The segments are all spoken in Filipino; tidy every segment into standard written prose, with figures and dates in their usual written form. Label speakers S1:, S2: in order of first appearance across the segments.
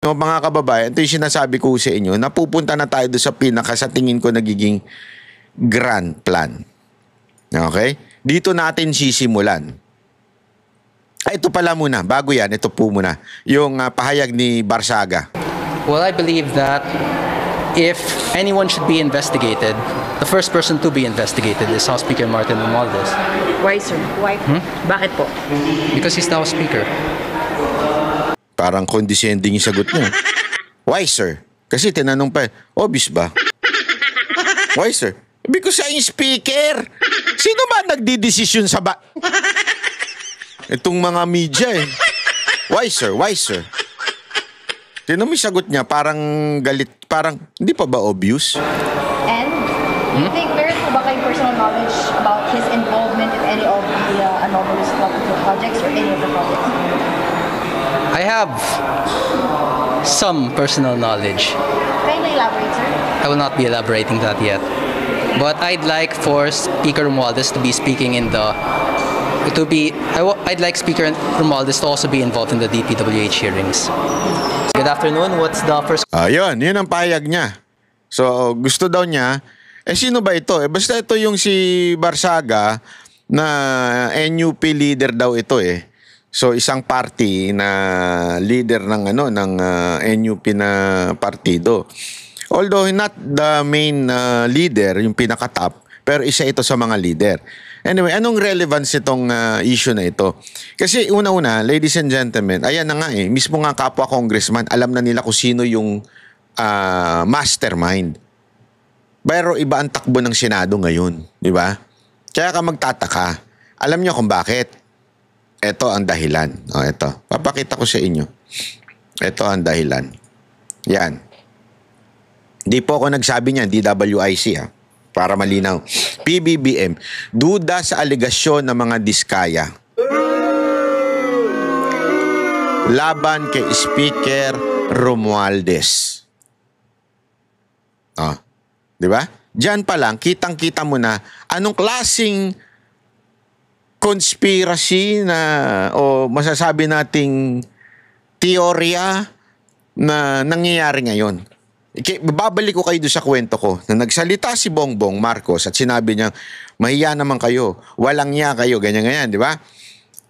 S1: No, mga kababayan, ito yung sinasabi ko sa inyo, napupunta na tayo doon sa pinaka sa tingin ko nagiging grand plan. Okay? Dito natin sisimulan. Ito pala muna, bago yan, ito po muna, yung pahayag ni Barsaga.
S2: Well, I believe that if anyone should be investigated, the first person to be investigated is House Speaker Martin Romualdez.
S3: Why, sir? Why? Bakit po?
S2: Because he's now Speaker.
S1: Parang condescending yung sagot niya. Why, sir? Kasi tinanong pa, obvious ba? Why, sir? Because I'm speaker. Sino ba nagdidesisyon sa ba? Itong mga media eh. Why, sir? Why, sir? Tinan mo yung sagot niya, parang galit, parang, hindi pa ba obvious?
S4: And, do you think meron po ba kayong personal knowledge about his involvement in any of the anomalous projects or any of the projects?
S2: I have some personal knowledge.
S4: Can you elaborate, sir?
S2: I will not be elaborating that yet. But I'd like for Speaker Romualdez to be speaking in the... I'd like Speaker Romualdez to also be involved in the DPWH hearings. Good afternoon. What's the first...
S1: Yun ang pahayag niya. So, gusto daw niya, sino ba ito? Basta ito yung si Barsaga na NUP leader daw ito eh. So isang party na leader ng NUP na partido. Although not the main leader, yung pinaka-top, pero isa ito sa mga leader. Anyway, anong relevance itong issue na ito? Kasi una-una, ladies and gentlemen, ayan na nga mismo nga kapwa congressman, alam na nila kung sino yung mastermind. Pero iba ang takbo ng Senado ngayon, di ba? Kaya ka magtataka. Alam niyo kung bakit? Ito ang dahilan. Ito. Papakita ko sa inyo. Ito ang dahilan. Yan. Di po ako nagsabi niyan, DWIC para malinaw. PBBM, duda sa aligasyon ng mga diskaya. Laban kay Speaker Romualdez. Di ba? Diyan pa lang, kitang-kita mo na anong klaseng conspiracy na o masasabi nating teorya na nangyayari ngayon. Babalik ko kayo doon sa kwento ko na nagsalita si Bongbong Marcos at sinabi niya, mahiya naman kayo, walang niya kayo, ganyan-ganyan, di ba?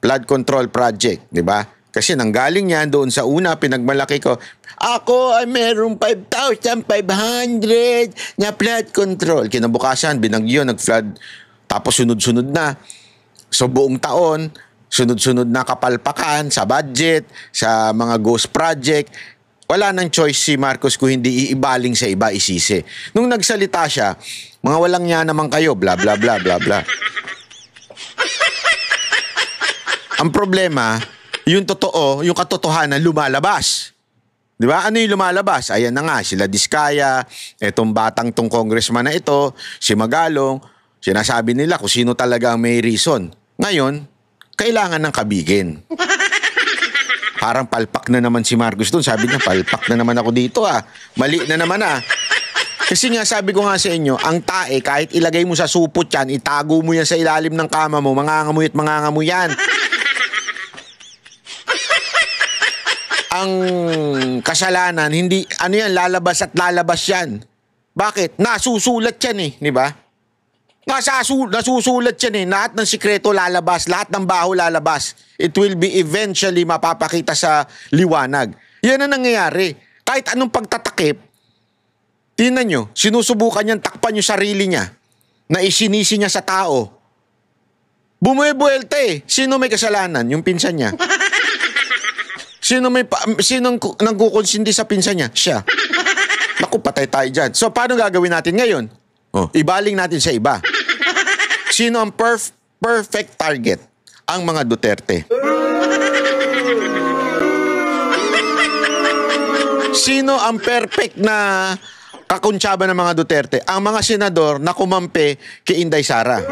S1: Flood control project, di ba? Kasi nanggaling niyan doon sa una, pinagmalaki ko, ako ay merong 5,500 na flood control. Kinabukasan, binagyo, nag-flood, tapos sunod-sunod na. So buong taon, sunod-sunod na kapalpakan sa budget, sa mga ghost project. Wala nang choice si Marcos kung hindi iibaling sa iba, isisi. Nung nagsalita siya, mga walang niya naman kayo, bla bla bla bla bla. Ang problema, yung totoo, yung katotohanan lumalabas. Di ba? Ano yung lumalabas? Ayan na nga, sila Diskaya, etong batang tong congressman na ito, si Magalong, sinasabi nila kung sino talaga ang may reason. Ngayon, kailangan ng kabigin. Parang palpak na naman si Marcos doon. Sabi niya, palpak na naman ako dito Mali na naman Kasi nga sabi ko nga sa inyo, ang tae, kahit ilagay mo sa supot yan, itago mo yan sa ilalim ng kama mo, mangangamoy at mangangamoy yan. Ang kasalanan, hindi, lalabas at lalabas yan. Bakit? Nasusulat yan di ba? Nasusulat yan lahat ng sikreto lalabas, lahat ng baho lalabas. It will be eventually mapapakita sa liwanag. Yan ang nangyayari. Kahit anong pagtatakip, tingnan nyo, sinusubukan niyang takpan yung sarili niya na isinisi niya sa tao. Bumuebuelta Sino may kasalanan? Yung pinsan niya. Sinong nagkukonsinti sa pinsan niya? Siya. Naku, patay tayo dyan. So, paano gagawin natin ngayon? Ibaling natin sa iba. Sino ang perfect target? Ang mga Duterte. Sino ang perfect na kakuntsaba ng mga Duterte? Ang mga senador na kumampi kay Inday Sara.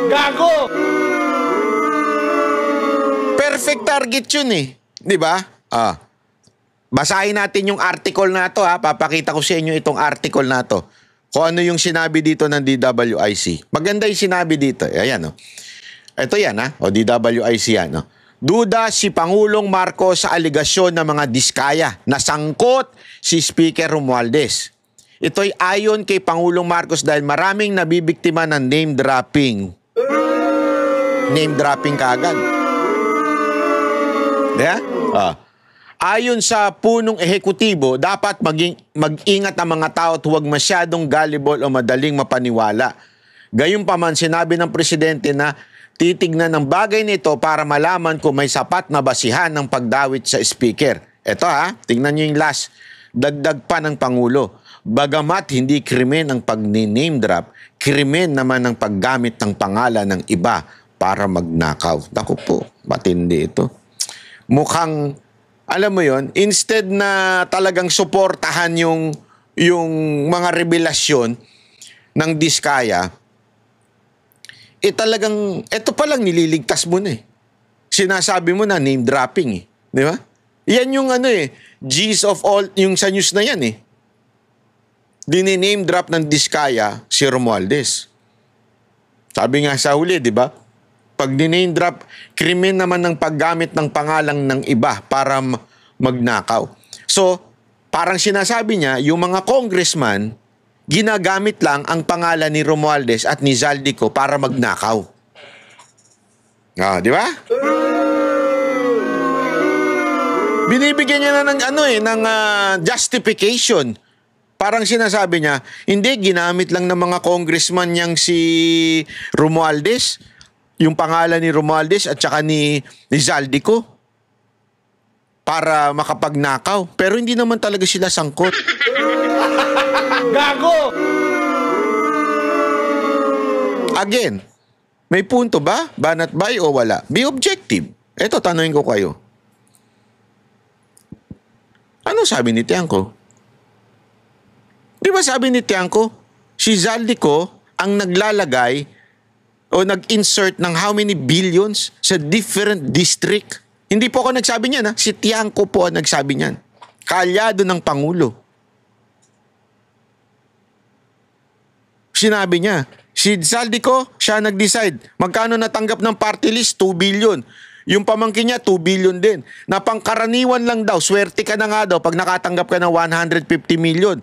S1: Gago! Perfect target yun Di ba? Basahin natin yung article na to Papakita ko sa inyo itong article na to. Kung ano yung sinabi dito ng DWIC. Maganda yung sinabi dito. Ayan Ito yan O DWIC yan Duda si Pangulong Marcos sa aligasyon ng mga diskaya na sangkot si Speaker Romualdez. Ito'y ayon kay Pangulong Marcos dahil maraming nabibiktima ng name dropping. Name dropping kaagad. Yeah? Ayon sa punong ehekutibo, dapat mag-ingat ang mga tao at huwag masyadong gullible o madaling mapaniwala. Gayunpaman, sinabi ng presidente na titignan ng bagay nito para malaman kung may sapat na basihan ng pagdawit sa speaker. Ito tingnan nyo yung last. Dagdag pa ng Pangulo. Bagamat hindi krimen ang pag-name drop, krimen naman ang paggamit ng pangalan ng iba para magnakaw. Naku po, matindi ito. Mukhang, alam mo yon, instead na talagang suportahan yung mga revelasyon ng diskaya, talagang, ito palang nililigtas mo na eh. Sinasabi mo na name dropping eh. Di ba? Yan yung G's of all, yung sa news na yan eh. Dini-name drop ng diskaya si Romualdez. Sabi nga sa huli, di ba? Pag diname drop, krimen naman ng paggamit ng pangalang ng iba para magnakaw. So, parang sinasabi niya, yung mga congressman, ginagamit lang ang pangalan ni Romualdez at ni Zaldico para magnakaw. Di ba? Binibigyan niya na ng justification. Parang sinasabi niya, hindi, ginamit lang ng mga congressman niyang si Romualdez, yung pangalan ni Romualdez at saka ni Zaldico para makapagnakaw. Pero hindi naman talaga sila sangkot. Gago! Again, may punto ba? Banat bay o wala? Be objective. Ito, tanungin ko kayo. Ano sabi ni Tiangco? Di ba sabi ni Tiangco, si Zaldico ang naglalagay o nag-insert ng how many billions sa different district? Hindi po ako nagsabi niyan, si Tiangco po ang nagsabi niyan. Kalyado ng Pangulo. Sinabi niya, si Zaldico, siya nag-decide. Magkano natanggap ng party list? 2 billion. Yung pamangkin niya, 2 billion din. Na pangkaraniwan lang daw, swerte ka na nga daw pag nakatanggap ka ng 150 million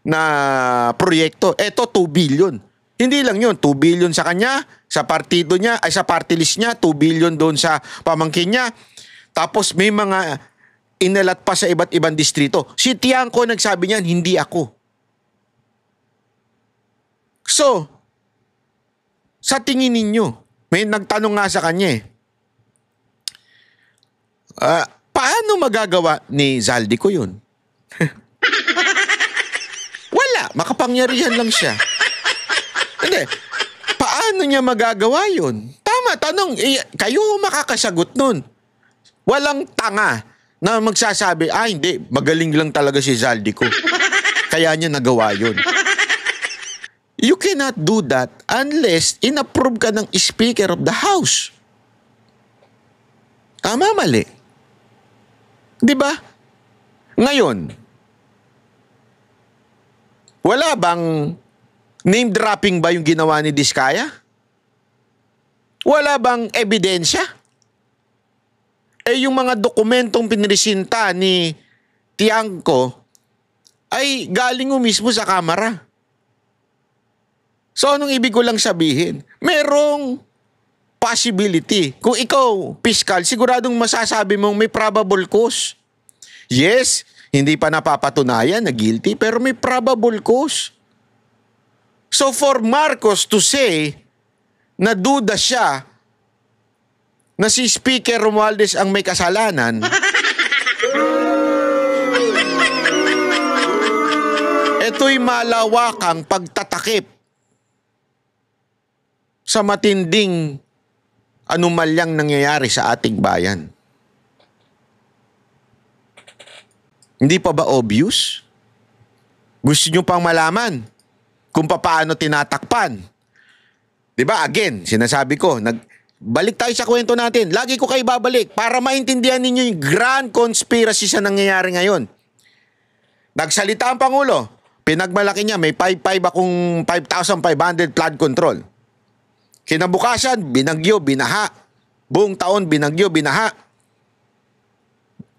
S1: na proyekto. Eto, 2 billion. Hindi lang yun, 2 billion sa kanya, sa partido niya, ay sa party list niya, 2 billion doon sa pamangkin niya. Tapos may mga inalat pa sa iba't ibang distrito. Si Tiangco nagsabi niyan, hindi ako. So, sa tingin ninyo, may nagtanong nga sa kanya paano magagawa ni Zaldico yun? Wala, makapangyarihan lang siya. Hindi, paano niya magagawa yun? Tama, tanong, kayo makakasagot nun. Walang tanga na magsasabi, hindi, magaling lang talaga si Zaldico. Kaya niya nagawa yun. You cannot do that unless in-approve ka ng Speaker of the House. Tama, mali. Diba? Ngayon, wala bang name dropping ba yung ginawa ni Diskaya? Wala bang ebidensya? Yung mga dokumentong pinresinta ni Tiangco ay galing mismo sa Kamara. So, anong ibig ko lang sabihin? Merong possibility. Kung ikaw, piskal, siguradong masasabi mong may probable cause. Yes, hindi pa napapatunayan na guilty, pero may probable cause. So, for Marcos to say na duda siya na si Speaker Romualdez ang may kasalanan, ito'y malawakang pagtatakip sa matinding anumalyang nangyayari sa ating bayan. Hindi pa ba obvious? Gusto nyo pang malaman kung paano tinatakpan? Diba? Again, sinasabi ko, balik tayo sa kwento natin. Lagi ko kayo babalik para maintindihan ninyo yung grand conspiracy sa nangyayari ngayon. Nagsalita ang Pangulo. Pinagmalaki niya, may 5,500 flood control. Kinabukasan, binagyo, binaha. Buong taon, binagyo, binaha.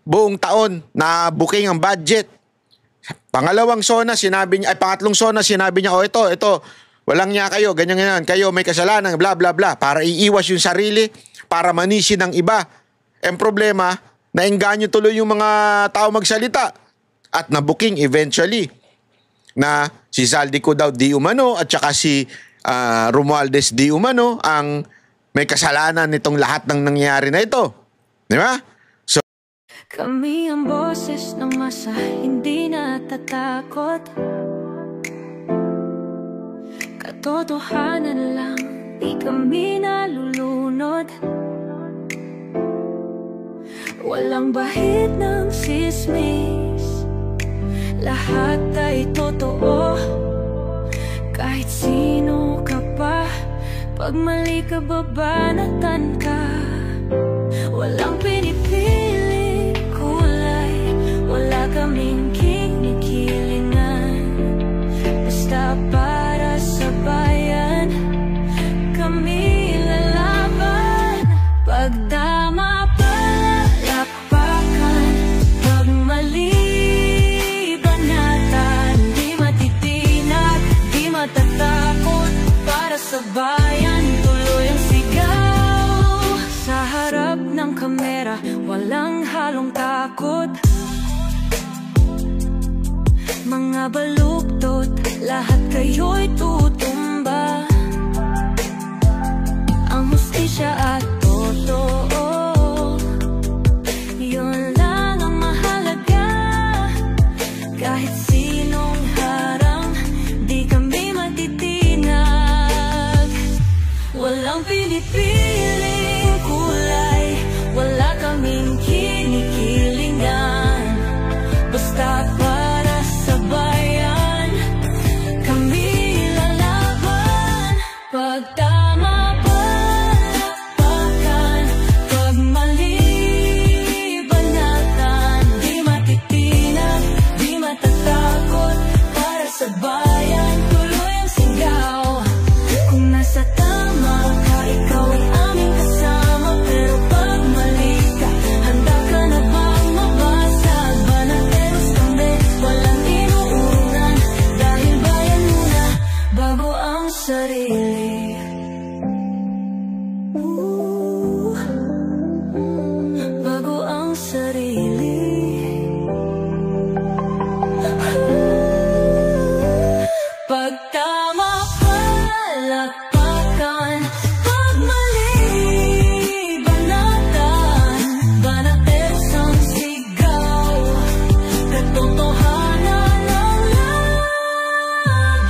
S1: Buong taon, na booking ang budget. Pangatlong sona, sinabi niya, oh ito, walang niya kayo, ganyan, kayo may kasalanan, bla bla bla, para iiwas yung sarili, para manisin ng iba. Ang problema, naengganyo tuloy yung mga tao magsalita at na-booking eventually na si Zaldico daw di umano at saka si Romualdez di umano ang may kasalanan nitong lahat ng nangyayari na ito. Di ba? So,
S5: kami ang boses ng masa, hindi natatakot. Katotohanan lang, di kami nalulunod. Walang bahid ng sismis, lahat ay totoo. Kahit sino ka pa, pag mali ka babanatan ka. Walang pinipili kulay, wala kaming kinikilingan. Basta para sa bayan, kami lalaban. Pag tama palapakan, pag mali banatan. Di matitinag, di matatakot, para sa bayan tuloy ang sigaw. Sa harap ng kamera, walang halong takot. Mga baluktot, lahat kayo'y tutumba. Ang hustisya at totoo, yun lang ang mahalaga. Kahit sinong harang, di kami matitinag. Walang pinipiling kulay, wala kaming kinikilingan. Basta para sa bayan, kami lalaban. Pag tama palapakan, pag mali banatan. Di matitinag, di matatakot, para sa bayan tuloy ang sigaw. Kung nasa tama ka, ikaw ay aming kasama. Pero pag mali ka, handa ka na bang mabasag? Banateros kami, walang inuunan. Dahil bayan muna, bago ang sarili. Bago ang sarili. Pag tama palapakan, pag mali banatan. Banateros ang sigaw, katotohanan ang laban.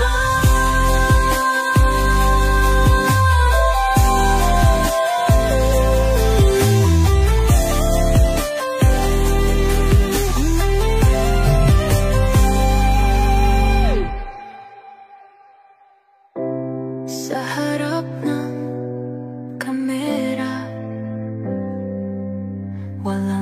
S5: Sa harap ng kamera, wala